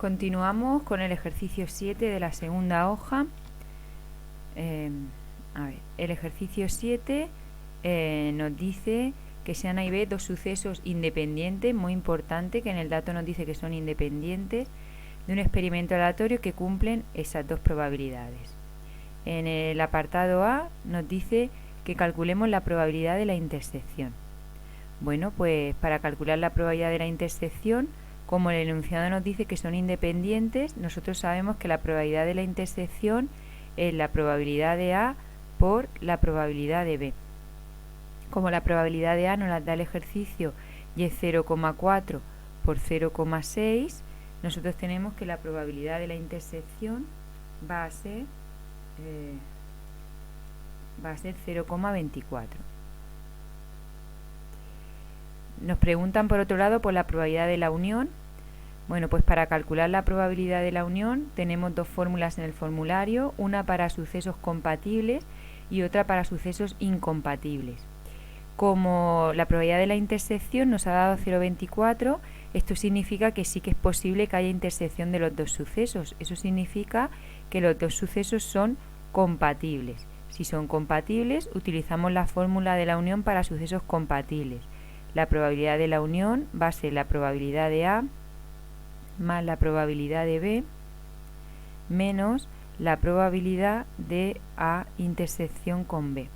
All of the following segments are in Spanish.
Continuamos con el ejercicio 7 de la segunda hoja. El ejercicio 7 nos dice que sean A y B dos sucesos independientes, muy importante, que en el dato nos dice que son independientes, de un experimento aleatorio que cumplen esas dos probabilidades. En el apartado A nos dice que calculemos la probabilidad de la intersección. Bueno, pues para calcular la probabilidad de la intersección, como el enunciado nos dice que son independientes, nosotros sabemos que la probabilidad de la intersección es la probabilidad de A por la probabilidad de B. Como la probabilidad de A nos la da el ejercicio y es 0,4 por 0,6, nosotros tenemos que la probabilidad de la intersección va a ser 0,24. Nos preguntan por otro lado por la probabilidad de la unión. Bueno, pues para calcular la probabilidad de la unión tenemos dos fórmulas en el formulario, una para sucesos compatibles y otra para sucesos incompatibles. Como la probabilidad de la intersección nos ha dado 0,24, esto significa que sí que es posible que haya intersección de los dos sucesos. Eso significa que los dos sucesos son compatibles. Si son compatibles, utilizamos la fórmula de la unión para sucesos compatibles. La probabilidad de la unión va a ser la probabilidad de A más la probabilidad de B menos la probabilidad de A intersección con B.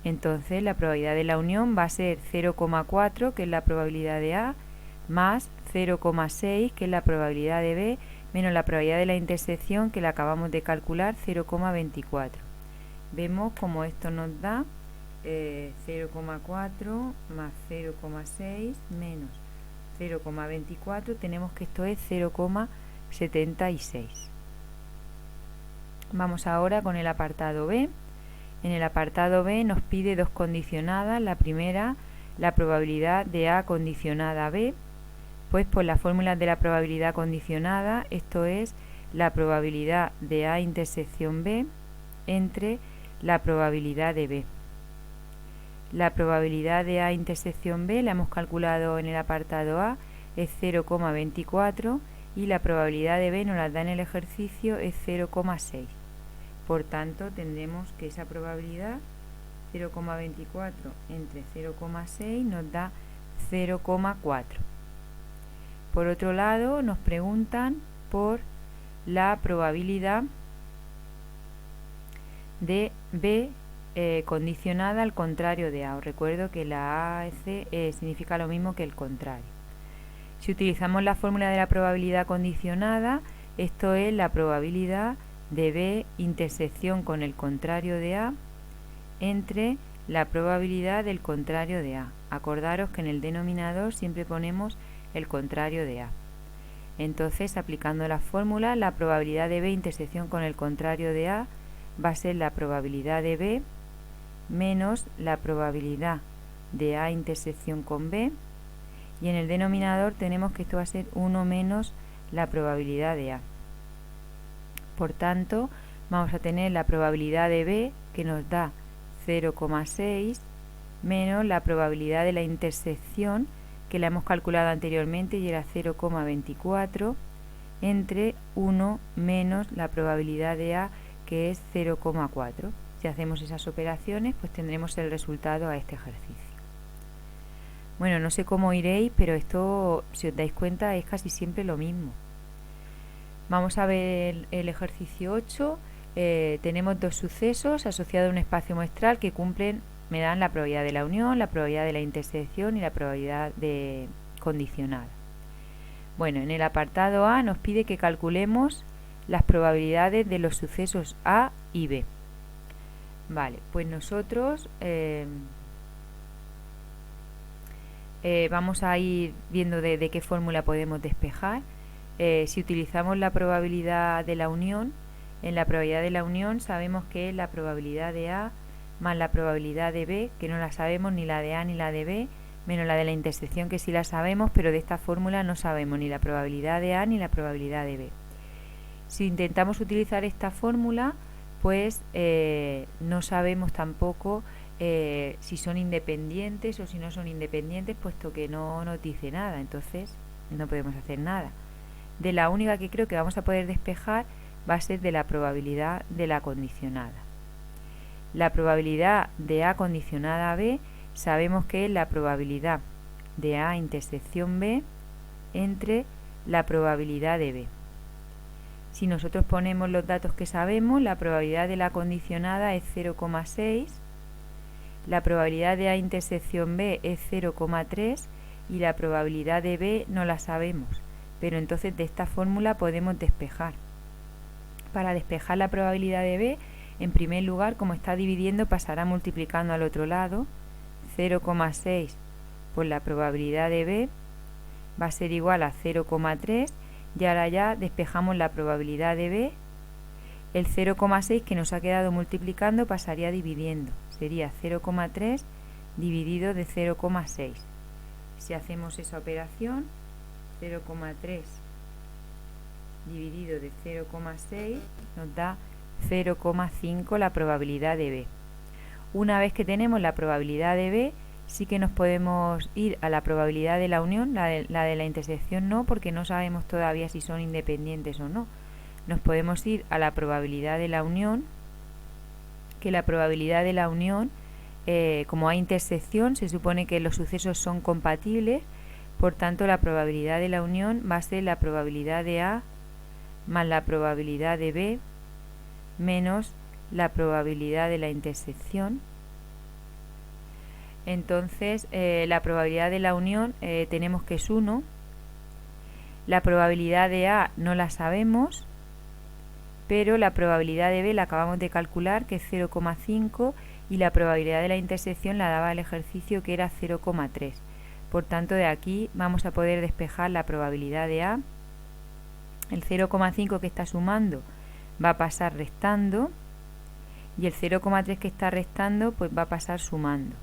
Entonces la probabilidad de la unión va a ser 0,4, que es la probabilidad de A, más 0,6, que es la probabilidad de B, menos la probabilidad de la intersección, que la acabamos de calcular, 0,24. Vemos como esto nos da 0,4 más 0,6 menos 0,24, tenemos que esto es 0,76. Vamos ahora con el apartado B. En el apartado B nos pide dos condicionadas. La primera, la probabilidad de A condicionada a B, pues por las fórmulas de la probabilidad condicionada, esto es la probabilidad de A intersección B entre la probabilidad de B. La probabilidad de A intersección B la hemos calculado en el apartado A, es 0,24 y la probabilidad de B nos la da en el ejercicio, es 0,6. Por tanto, tendremos que esa probabilidad 0,24 entre 0,6 nos da 0,4. Por otro lado, nos preguntan por la probabilidad de B condicionada al contrario de A. Os recuerdo que la AC significa lo mismo que el contrario. Si utilizamos la fórmula de la probabilidad condicionada, esto es la probabilidad de B intersección con el contrario de A entre la probabilidad del contrario de A. Acordaros que en el denominador siempre ponemos el contrario de A. Entonces, aplicando la fórmula, la probabilidad de B intersección con el contrario de A va a ser la probabilidad de B menos la probabilidad de A intersección con B, y en el denominador tenemos que esto va a ser 1 menos la probabilidad de A. Por tanto, vamos a tener la probabilidad de B, que nos da 0,6, menos la probabilidad de la intersección, que la hemos calculado anteriormente y era 0,24, entre 1 menos la probabilidad de A, que es 0,4. Si hacemos esas operaciones, pues tendremos el resultado a este ejercicio. Bueno, no sé cómo iréis, pero esto, si os dais cuenta, es casi siempre lo mismo. Vamos a ver el ejercicio 8. Tenemos dos sucesos asociados a un espacio muestral que cumplen, me dan la probabilidad de la unión, la probabilidad de la intersección y la probabilidad de condicionada. Bueno, en el apartado A nos pide que calculemos las probabilidades de los sucesos A y B. Vale, pues nosotros vamos a ir viendo de qué fórmula podemos despejar. Si utilizamos la probabilidad de la unión, en la probabilidad de la unión sabemos que es la probabilidad de A más la probabilidad de B, que no la sabemos ni la de A ni la de B, menos la de la intersección, que sí la sabemos, pero de esta fórmula no sabemos ni la probabilidad de A ni la probabilidad de B. Si intentamos utilizar esta fórmula, pues no sabemos tampoco si son independientes o si no son independientes, puesto que no nos dice nada. Entonces no podemos hacer nada. De la única que creo que vamos a poder despejar va a ser de la probabilidad de la condicionada. La probabilidad de A condicionada a B sabemos que es la probabilidad de A intersección B entre la probabilidad de B. Si nosotros ponemos los datos que sabemos, la probabilidad de la condicionada es 0,6, la probabilidad de A intersección B es 0,3 y la probabilidad de B no la sabemos, pero entonces de esta fórmula podemos despejar. Para despejar la probabilidad de B, en primer lugar, como está dividiendo, pasará multiplicando al otro lado. 0,6 por la probabilidad de B va a ser igual a 0,3 y ahora ya despejamos la probabilidad de B. El 0,6 que nos ha quedado multiplicando pasaría dividiendo. Sería 0,3 dividido de 0,6. Si hacemos esa operación, 0,3 dividido de 0,6 nos da 0,5 la probabilidad de B. Una vez que tenemos la probabilidad de B, sí que nos podemos ir a la probabilidad de la unión, la de la intersección no, porque no sabemos todavía si son independientes o no. Nos podemos ir a la probabilidad de la unión, que la probabilidad de la unión, como hay intersección, se supone que los sucesos son compatibles, por tanto la probabilidad de la unión va a ser la probabilidad de A más la probabilidad de B menos la probabilidad de la intersección. Entonces la probabilidad de la unión tenemos que es 1, la probabilidad de A no la sabemos, pero la probabilidad de B la acabamos de calcular, que es 0,5, y la probabilidad de la intersección la daba el ejercicio, que era 0,3. Por tanto, de aquí vamos a poder despejar la probabilidad de A. El 0,5 que está sumando va a pasar restando, y el 0,3 que está restando pues va a pasar sumando.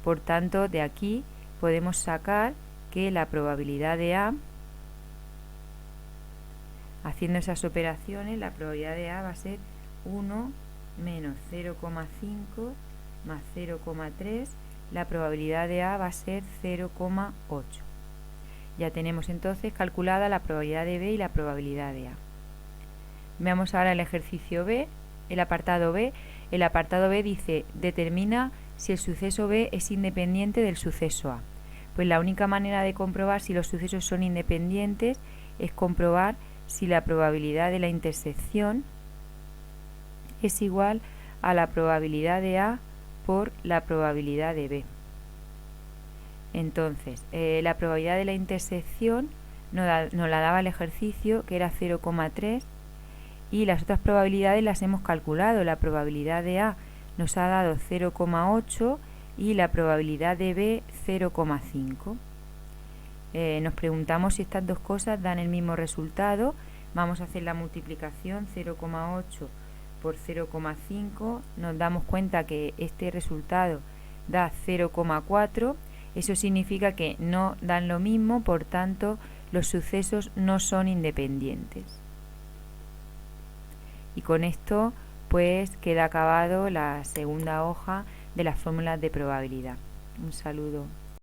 Por tanto, de aquí podemos sacar que la probabilidad de A, haciendo esas operaciones, la probabilidad de A va a ser 1 menos 0,5 más 0,3. La probabilidad de A va a ser 0,8. Ya tenemos entonces calculada la probabilidad de B y la probabilidad de A. Veamos ahora el ejercicio B, el apartado B. El apartado B dice: determina si el suceso B es independiente del suceso A. Pues la única manera de comprobar si los sucesos son independientes es comprobar si la probabilidad de la intersección es igual a la probabilidad de A por la probabilidad de B. Entonces, la probabilidad de la intersección nos la daba el ejercicio, que era 0,3, y las otras probabilidades las hemos calculado. La probabilidad de A nos ha dado 0,8 y la probabilidad de B 0,5. Nos preguntamos si estas dos cosas dan el mismo resultado. Vamos a hacer la multiplicación. 0,8 por 0,5, nos damos cuenta que este resultado da 0,4. Eso significa que no dan lo mismo, por tanto los sucesos no son independientes. Y con esto pues queda acabado la segunda hoja de las fórmulas de probabilidad. Un saludo.